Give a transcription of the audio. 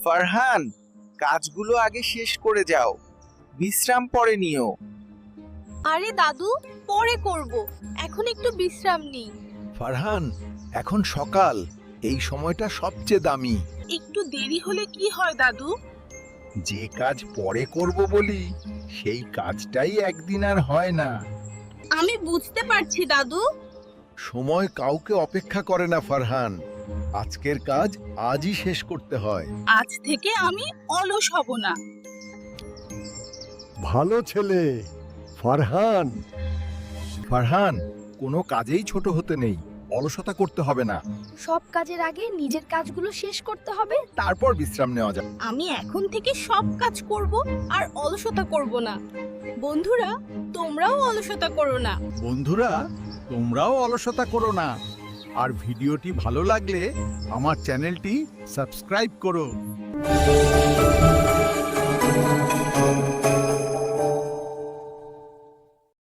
ফারহান, কাজগুলো আগে শেষ করে যাও, বিশ্রাম পরে নিও। আরে দাদু, পরে করব, এখন একটু বিশ্রাম নিই। ফারহান, এখন সকাল, এই সময়টা সবচেয়ে দামি। একটু দেরি হলে কি হয় দাদু? যে কাজ পরে করব বলি সেই কাজটাই একদিন আর হয় না। আমি বুঝতে পারছি দাদু। সময় কাউকে অপেক্ষা করে না ফারহান, আজকের কাজ আজই শেষ করতে হয়। আজ থেকে আমি অলস হব না। ভালো ছেলে ফারহান। ফারহান, কোনো কাজেই ছোট হতে নেই, অলসতা করতে হবে না, সব কাজের আগে নিজের কাজগুলো শেষ করতে হবে। তারপর বিশ্রাম নেওয়া যাবে। আমি এখন থেকে সব কাজ করব আর অলসতা করব না। বন্ধুরা, তোমরাও অলসতা করো না। বন্ধুরা, তোমরাও অলসতা করো না। আর ভিডিওটি ভালো লাগলে আমার চ্যানেলটি সাবস্ক্রাইব করো।